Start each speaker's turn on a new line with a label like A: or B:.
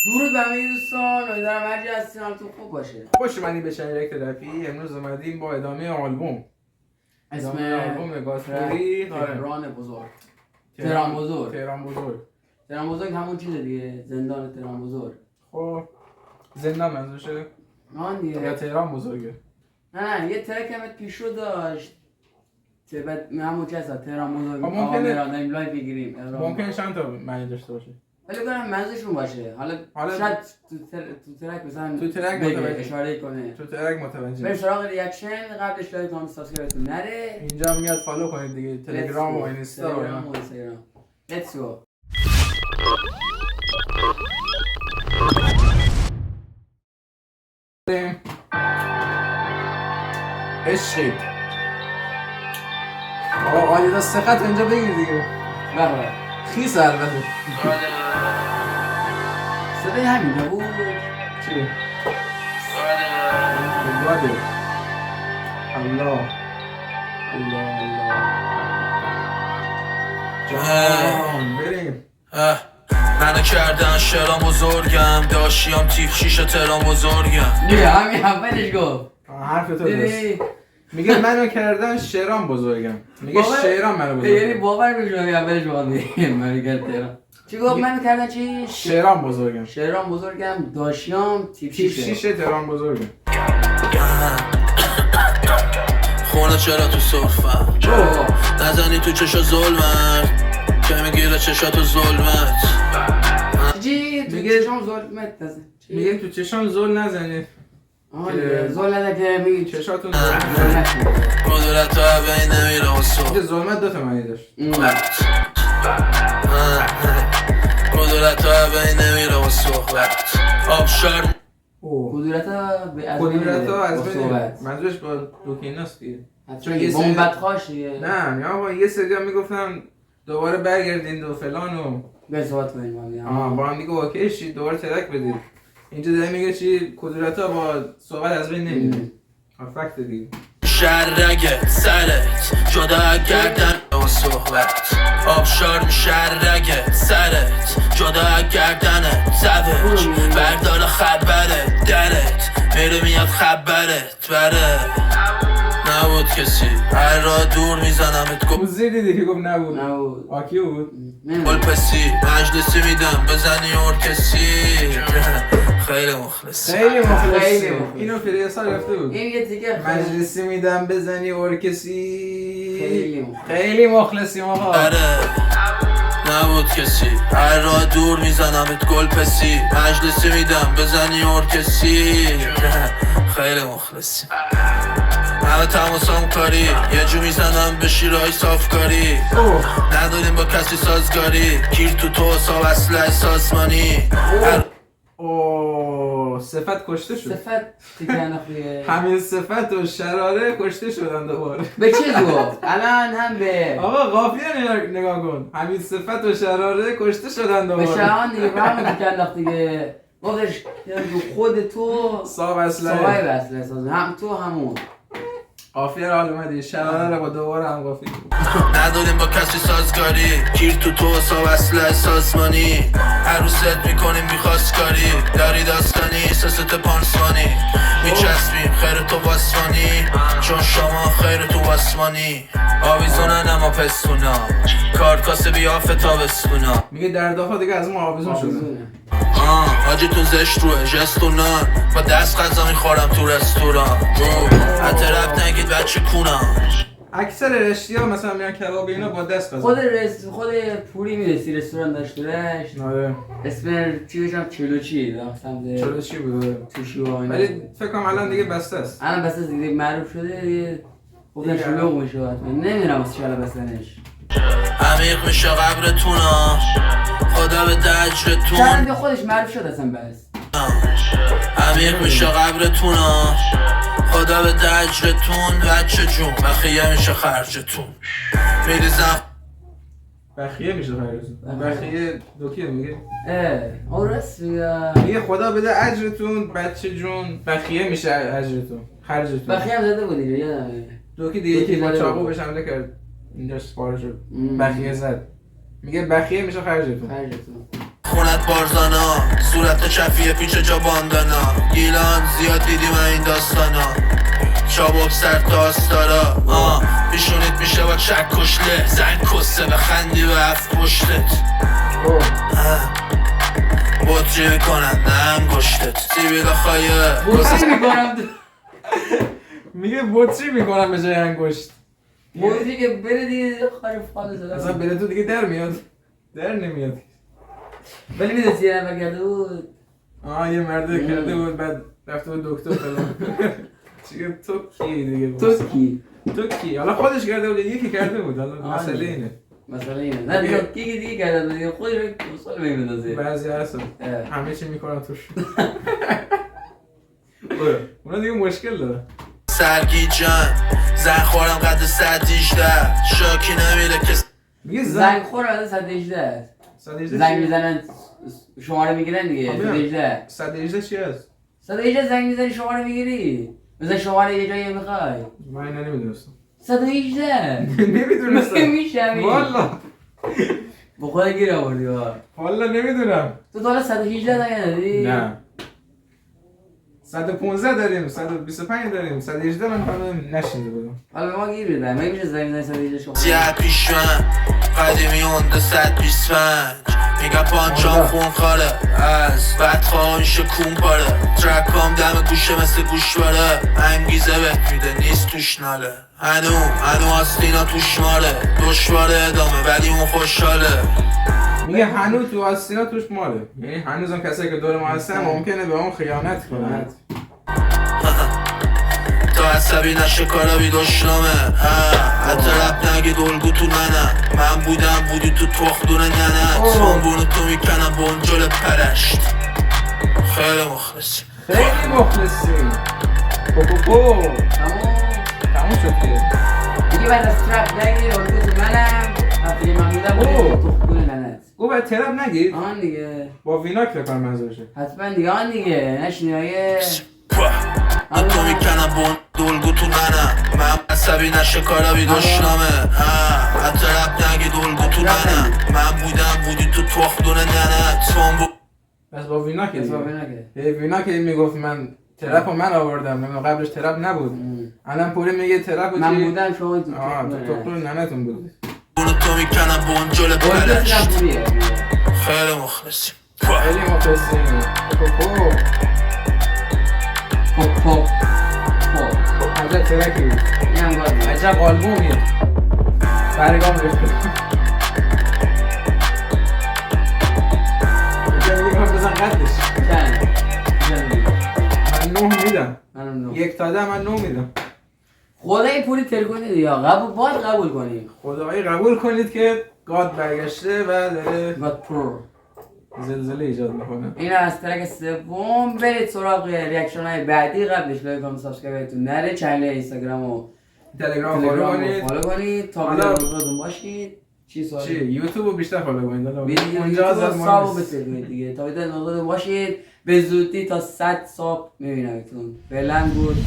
A: درود به همه دوستان، امیدوارم هر جا هستین حالتون خوب باشه.
B: خوش اومدید به چنل تراپی. امروز اومدیم با ادامه آلبوم.
A: اسم
B: آلبوم گاسپری
A: تهران بزرگ. تهران بزرگ.
B: تهران بزرگ.
A: تهران بزرگ همون چیزه دیگه، زندان تهران بزرگ.
B: خب زندان منظورشه
A: آن دیگه.
B: یا تهران بزرگه؟
A: نه یه ترک هم پیش رو داشت. بعد همون چیزه تهران بزرگ.
B: ممکنه-
A: آقا میران داریم لایو بگیریم.
B: ممکن چند تا معنی داشته باشه.
A: ولی بگم منظورشون باشه. حالا شاید تو ترک مثلا
B: تو ترک
A: بگه،
B: متوجه.
A: اشاره کنه.
B: تو ترک متوجه
A: بریم
B: میشی.
A: سراغ ریاکشن. قبلش لایک کامنت سابسکرایبتون نره.
B: اینجا میاد فالو کنید دیگه، تلگرام و اینستا و اینا.
A: اینستاگرام. Let's go.
B: عشقی آقا آلیدا سقط اینجا بگیر دیگه.
A: بله.
B: خیس البته.
A: صدای همین بود.
B: چی؟ بگاده. الله الله جان بریم.
C: منو کردن شهرام بزرگم، داشتیم تیف شیش تهران بزرگم.
A: بیا همین اولش گفت.
B: حرف تو درست.
A: دیدی؟
B: میگه منو کردن شهرام بزرگم. میگه
A: باور-
B: شهرام منو
A: یعنی
B: بزرگم.
A: باور بشه همین اولش گفت میگه من تهران. چی گفت منو کردن چی؟
B: شهرام بزرگم.
A: شهرام بزرگم داشیام تیپ
B: تیپ
A: شیشه.
B: شیش تهران بزرگم.
C: خونه چرا تو صرفم نزنی تو چشا ظلمت که میگیره چشاتو ظلمت.
A: چی؟ تو
B: میگه-
A: چشام ظلمت نزن. چی؟
B: میگه تو چشام زل نزنید.
A: آه دیگه، ظلم نزن که میگی
B: چشاتون
C: قدرت ها بین نمیره و صبح.
B: اینجا ظلمت دو تا معنی داشت.
C: قدرت ها بین نمیره و صحبت. آبشار
A: کدورتا به از
B: کدورت ها از
A: با
B: بین
A: صحبت.
B: منظورش با دوکیناست دیگه.
A: چون
B: یه
A: یه
B: سری-
A: بمبت خواش دیگه.
B: نه یا با یه سری ها میگفتن دوباره برگردین و فلان و
A: به صحبت کنیم
B: با هم دیگه اوکی شید دوباره ترک بدید. اینجا داره میگه چی کدورت ها با صحبت از بین نمیره. فکت دیگه.
C: شرگت سرت جدا گردن و صحبت. آبشار میشرگت سرت جدا گردنت زبط. بردار خبرت درت میره میاد خبرت بره. نبود کسی هر را دور میزنمت گفت
B: موزی دیدی که گفت نبود.
A: نبود.
B: آکی بود.
A: نمیدونم.
C: پسی مجلسی میدم بزنی ارکسی. خیلی مخلصی.
B: خیلی مخلص.
A: خیلی مخلص.
B: اینو فریسا رفته بود.
A: این یه دیگه
B: مجلسی میدم بزنی ارکسی.
A: خیلی مخلص.
B: خیلی مخلصیم آقا.
C: آره نبود کسی هر را دور میزنمت گل پسی. مجلسی میدم بزنی ارکسی. خیلی مخلصی. همه تماسام کاری یه جو میزنم به شیرهای صاف کاری. نداریم با کسی سازگاری گیر تو حساب اصله سازمانی.
B: اوه صفت کشته شد.
A: صفت دیگه انداختیه.
B: همین صفت و شراره کشته شدن دوباره.
A: به چیز گفت؟ الان هم به
B: آقا قافیه نگاه کن. همین صفت و شراره کشته شدن
A: به
B: دوباره.
A: شهان دیگه به همون دیگه انداخت دیگه. گفتش خود تو
B: صاحب اصله.
A: صاحب اصله سازم. هم تو همون.
B: قافیه را اومدی شراره رو با دوباره هم قافیه.
C: نداریم با کسی سازگاری گیر تو حساب اصله سازمانی. عروست میکنیم میخواستگاری داری داستانی سست پانسمانی. میچسبیم خیر تو باسمانی چون شما خیر تو باسمانی. آویزونن اما پستونا کارکاسه بیافه تا بسپونا.
B: میگه دردها دیگه از ما آویزون شده.
C: حاجیتون زشت روه جستونان با دست غذا میخورم تو رستوران. حتی رفت نگید بچه کونم.
B: اکثر رشتی ها مثلا میان کباب اینا با دست بزن.
A: خود پوری میرسی رستوران داشت رشت.
B: آره.
A: اسم چی بشم چلوچی سمت
B: چرا چی بود؟
A: توشی و اینا.
B: ولی فکر کنم الان دیگه بسته است.
A: الان بس از دیگه معروف شده دیگه. خودش
B: دیگه.
A: شلوغ میشه حتما. نمیدونم واسه چاله بستنش.
C: عمیق میشه قبرتونا خدا به دجرتون.
A: چند خودش معروف شد اصلا بس.
C: عمیق میشه قبرتونا خدا به دجرتون. بچه جون بخیه میشه خرجتون. میریزم
B: بخیه میشه خیرتون. بخیه دوکیه میگه.
A: راست
B: میگه خدا بده اجرتون بچه جون. بخیه میشه اجرتون خرجتون.
A: بخیه هم زده بود دیگه یادمه.
B: دوکی دیگه
A: دوکی
B: یکی با
A: زده
B: چاقو
A: بود.
B: بهش حمله کرد. اینجا سپاره شد. بخیه زد. میگه بخیه میشه خرجتون.
A: خرجتون.
C: خونت بارزانا صورت چفیه پیچ جا باندانا گیلان زیاد دیدیم این داستانا چابک سر تا آستارا پیشونیت میشه با چک کشله زنگ کسته بخندی به هفت پشتت بطری میکنن نه انگشتت سیبیل خایه
A: بطری میکنم
B: میگه بطری میکنم به جای انگشت
A: بطری که بره دیگه خالی فال زده
B: اصلا بره تو دیگه در میاد در نمیاد
A: ولی میدونی یه نفر کرده بود
B: یه مرده کرده بود بعد رفته بود دکتر فلان چیه تو کی دیگه
A: تو کی؟
B: تو کی؟ حالا خودش کرده بود یکی کرده بود حالا مسئله اینه
A: مسئله اینه نه دیگه کی دیگه کرده دیگه خودش رو سوال می‌بندازه
B: بعضی هستن همه چی میکنن توش اونا دیگه مشکل داره
C: سرگی جان زن خورم قد 118 شاکی نمیره که
B: میگه
A: زنگ خور از 118 زنگ میزنن شماره میگیرن دیگه 118
B: 118 چی هست؟
A: 118 زنگ میزنی شماره میگیری مثلا شماره یه جایی میخوای
B: من اینو نمیدونستم
A: 118
B: نمیدونستم
A: میشه
B: والا
A: با خود گیر آوردی
B: والا نمیدونم
A: تو تا حالا 118 زنگ نداری؟
B: نه 115 داریم 125 داریم 118 من کنم نشینده بودم
A: حالا به ما گیر بده مگه میشه زنگ بزنی 118 شما
C: زیاد پیشمن قدیمی اونده 125 میگه پانچام خون خاله از بدخواه میشه کون پاره ترکام دم گوشه مثل گوشواره انگیزه بهت میده نیست توش ناله هنو آستینا توش ماره دشواره ادامه ولی اون خوشحاله
B: میگه هنوز تو آستینا توش ماله یعنی هنوزم کسایی که دور ما هستن ممکنه به اون خیانت کنن
C: تا عصبی نشه کارا بی دشنامه حتی رب نگید الگو تو من بودی تو تخدون ننه تومبونو تو میکنم بونجل پرشت خیلی مخلصی
B: خیلی مخلصی تموم شد که
A: دیگه بعد از ترپ نگیر الگو تو منم وقتی من بودم تو خون ننت
B: گو باید ترپ نگید
A: آن دیگه
B: با ویناک فکر کنم منظورشه
A: حتما دیگه آن دیگه نشنی های
C: تو میکنم الگو تو من عصبی نشه کارا بی دشنامه حتی رب نگید الگو تو من بودی تو تخدون ننه
B: بس با ویناکه
A: با
B: دیگه ویناکه میگفت من ترپ من آوردم قبلش ترپ نبود الان پوری میگه ترپ
A: من بودم شما تو
B: تخدون ننتون بود
C: تو میکنم بونجل پرشت خیلی مخلصی
B: خیلی مخلصی عجب ترکی بود عجب آلبومیه برگام ریخته میگه من بزن قدش من 9 میدم یک تا 10 من 9 میدم
A: خدای پولی تلگونه دیگه باید قبول کنی
B: خدایی قبول کنید که گاد برگشته و داره
A: گاد پرو
B: زلزله ایجاد میکنه
A: این از ترک سوم برید سراغ ریاکشن های بعدی قبلش لایک کامنت سابسکرایبتون نره چنل اینستاگرام و
B: تلگرام
A: فالو کنید تا ویدیو خودتون باشید چی
B: یوتیوب رو بیشتر فالو کنید
A: اونجا سابو بتونید دیگه تا ویدیو خودتون باشید به زودی تا 100 ساب میبینمتون فعلا بود